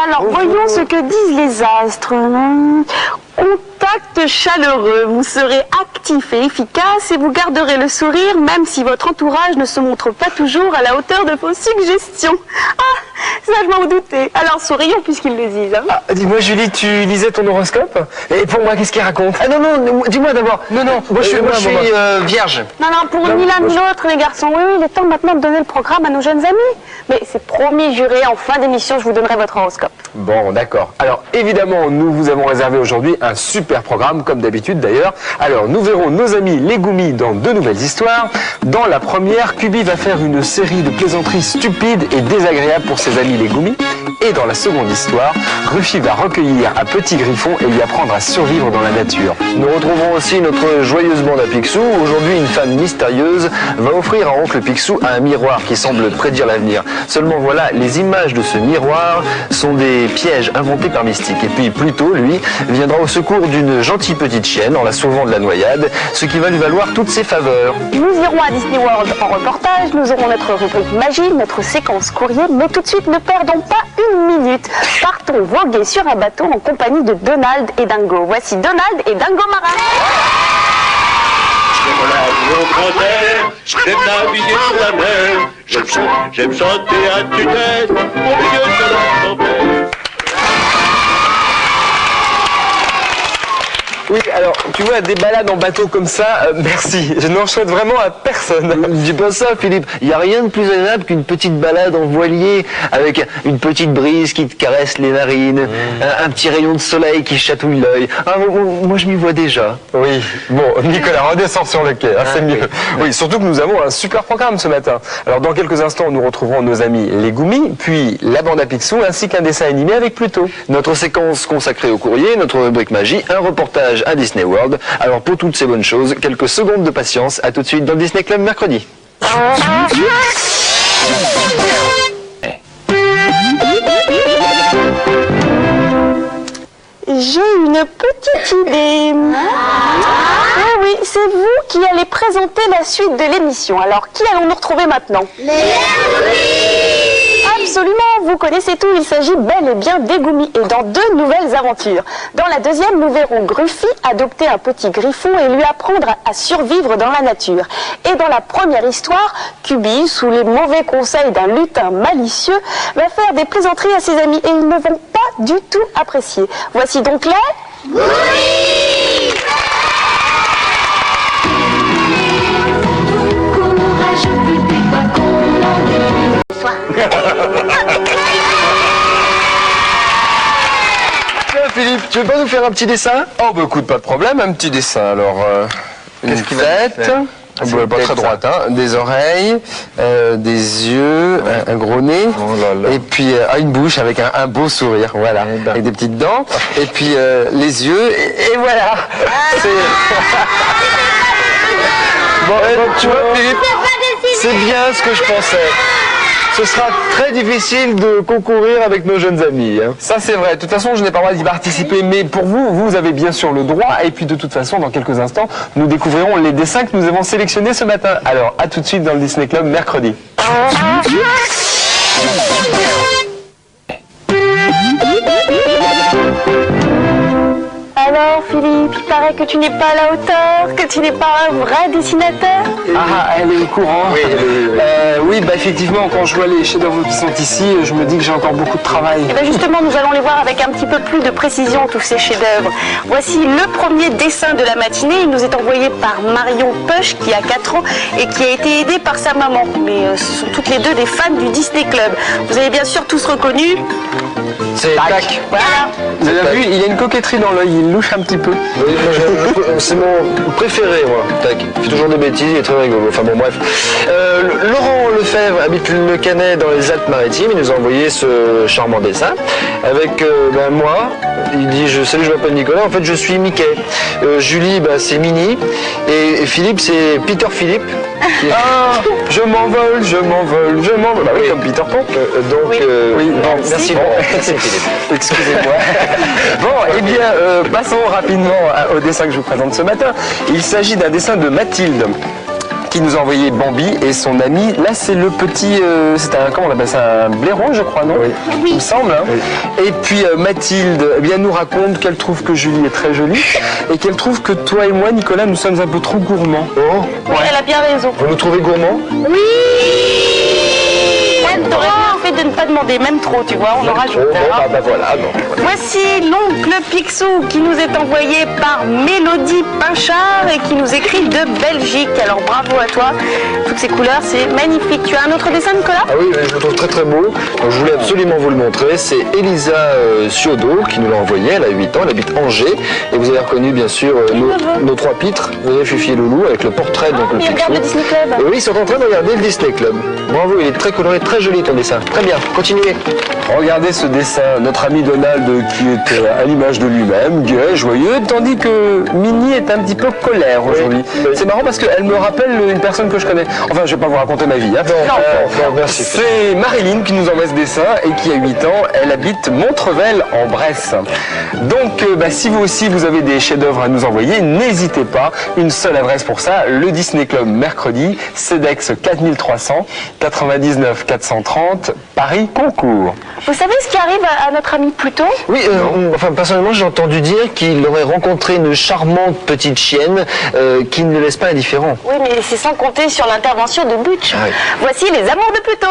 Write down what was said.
Alors, voyons ce que disent les astres. Contact chaleureux, vous serez actif et efficace et vous garderez le sourire même si votre entourage ne se montre pas toujours à la hauteur de vos suggestions. Ah, ça je m'en doutais. Alors sourions puisqu'ils le disent. Hein. Ah, dis-moi Julie, tu lisais ton horoscope? Et pour moi, qu'est-ce qu'il raconte? Ah non, non, dis-moi d'abord. Non, moi je suis vierge. Non, pour ni l'un ni l'autre les garçons. Oui, il est temps maintenant de donner le programme à nos jeunes amis. Mais c'est promis, juré, en fin d'émission, je vous donnerai votre horoscope. Bon, d'accord. Alors, évidemment, nous vous avons réservé aujourd'hui un super programme, comme d'habitude d'ailleurs. Alors, nous verrons nos amis les Goumis dans 2 nouvelles histoires. Dans la première, Kubi va faire une série de plaisanteries stupides et désagréables pour ses amis les Goumis. Et dans la seconde histoire, Ruffy va recueillir un petit griffon et lui apprendre à survivre dans la nature. Nous retrouverons aussi notre joyeuse bande à Picsou. Aujourd'hui, une femme mystérieuse va offrir à oncle Picsou un miroir qui semble prédire l'avenir. Seulement voilà, les images de ce miroir sont des pièges inventés par Mystique. Et puis Pluto, lui, viendra au secours d'une gentille petite chienne en la sauvant de la noyade, ce qui va lui valoir toutes ses faveurs. Nous irons à Disney World en reportage, nous aurons notre rubrique magie, notre séquence courrier, mais tout de suite ne perdons pas une minute. Partons voguer sur un bateau en compagnie de Donald et Dingo. Voici Donald et Dingo Marin. J'aime naviguer sur la mer, j'aime chanter à tue-tête, au milieu de la tempête. Oui, alors, tu vois, des balades en bateau comme ça, merci. Je n'en souhaite vraiment à personne. Dis pas ça, Philippe. Il n'y a rien de plus agréable qu'une petite balade en voilier avec une petite brise qui te caresse les narines, un petit rayon de soleil qui chatouille l'œil. Ah, moi, je m'y vois déjà. Oui, bon, Nicolas, redescends sur le quai, c'est mieux. Oui, surtout que nous avons un super programme ce matin. Alors, dans quelques instants, nous retrouverons nos amis les Goumis, puis la bande à Picsou, ainsi qu'un dessin animé avec Pluto. Notre séquence consacrée au courrier, notre rubrique magie, un reportage à Disney World. Alors pour toutes ces bonnes choses, quelques secondes de patience. À tout de suite dans le Disney Club mercredi. J'ai une petite idée. Ah oui, c'est vous qui allez présenter la suite de l'émission. Alors, qui allons-nous retrouver maintenant? Les Goumis! Absolument, vous connaissez tout. Il s'agit bel et bien des Goumis et dans 2 nouvelles aventures. Dans la deuxième, nous verrons Gruffy adopter un petit griffon et lui apprendre à survivre dans la nature. Et dans la première histoire, Kubi, sous les mauvais conseils d'un lutin malicieux, va faire des plaisanteries à ses amis et ils ne vont pas du tout apprécier. Voici donc les Goumis! Tiens, Philippe, tu veux pas nous faire un petit dessin? Oh, bah écoute, pas de problème, un petit dessin. Alors, une tête, pas très droite, hein, des oreilles, des yeux, un gros nez, et puis une bouche avec un beau sourire, voilà, avec des petites dents, et puis les yeux, et voilà. Bon, tu vois, Philippe, c'est bien ce que je pensais. Ce sera très difficile de concourir avec nos jeunes amis. Hein. Ça, c'est vrai. De toute façon, je n'ai pas le droit d'y participer. Mais pour vous, vous avez bien sûr le droit. Et puis, de toute façon, dans quelques instants, nous découvrirons les dessins que nous avons sélectionnés ce matin. Alors, à tout de suite dans le Disney Club mercredi. Alors Philippe, il paraît que tu n'es pas à la hauteur, que tu n'es pas un vrai dessinateur. Ah, elle est au courant. Oui, bah effectivement, quand je vois les chefs-d'œuvre qui sont ici, je me dis que j'ai encore beaucoup de travail. Et bien justement, nous allons les voir avec un petit peu plus de précision, tous ces chefs-d'œuvre. Voici le premier dessin de la matinée. Il nous est envoyé par Marion Push, qui a 4 ans et qui a été aidée par sa maman. Mais ce sont toutes les deux des fans du Disney Club. Vous avez bien sûr tous reconnu C'est tac. Voilà. Vous avez vu, il a une coquetterie dans l'œil, il louche un petit peu. Oui, c'est mon préféré, moi. Tac. Il fait toujours des bêtises, il est très rigolo. Enfin bon, bref. Laurent Lefebvre habite le Canet dans les Alpes-Maritimes. Il nous a envoyé ce charmant dessin avec moi. Il dit salut, je m'appelle Nicolas. En fait, je suis Mickey. Julie, c'est Minnie. Et Philippe, c'est Peter Philippe. Ah, je m'envole, je m'envole, je m'envole. Bah oui, comme Peter Pan. Oui, bon, merci Laurent. Merci Philippe. Excusez-moi. Bon, eh bien, passons rapidement au dessin que je vous présente ce matin. Il s'agit d'un dessin de Mathilde, qui nous a envoyé Bambi et son ami. Là, c'est le petit, comment on appelle ça, un blaireau, je crois, non? Oui. Il me semble. Hein. Oui. Et puis Mathilde, eh bien, nous raconte qu'elle trouve que Julie est très jolie et qu'elle trouve que toi et moi, Nicolas, nous sommes un peu trop gourmands. Oh. Oui, elle a bien raison. Vous nous trouvez gourmands? Oui. T'aurais bien fait de ne pas demander, même trop, tu vois, on en rajoute. Voilà. Voici l'oncle Picsou qui nous est envoyé par Mélodie Pinchard et qui nous écrit de Belgique. Alors bravo à toi, toutes ces couleurs, c'est magnifique. Tu as un autre dessin, Nicolas? Ah oui, je le trouve très très beau. Donc, je voulais absolument vous le montrer. C'est Elisa Ciodo qui nous l'a envoyé. Elle a 8 ans, elle habite Angers. Et vous avez reconnu bien sûr nos trois pitres, vous avez Fifi et Loulou, avec le portrait de l'oncle Il Picsou. regarde le Disney Club. Et oui, ils sont en train de regarder le Disney Club. Bravo, il est très coloré, très joli ton dessin. Très bien, continuez. Regardez ce dessin, notre ami Donald qui est à l'image de lui-même, gai, joyeux, tandis que Minnie est un petit peu colère aujourd'hui. Oui. C'est marrant parce qu'elle me rappelle une personne que je connais. Enfin, je vais pas vous raconter ma vie. Hein. Non, merci. C'est Marilyn qui nous envoie ce dessin et qui a 8 ans. Elle habite Montrevel en Bresse. Donc, si vous aussi vous avez des chefs-d'œuvre à nous envoyer, n'hésitez pas. Une seule adresse pour ça, le Disney Club mercredi, CEDEX 4300 99 430 Paris Concours. Vous savez ce qui arrive à notre ami Pluto? Oui, personnellement, j'ai entendu dire qu'il aurait rencontré une charmante petite chienne qui ne le laisse pas indifférent. Oui, mais c'est sans compter sur l'intervention de Butch. Ah oui. Voici les amours de Pluto.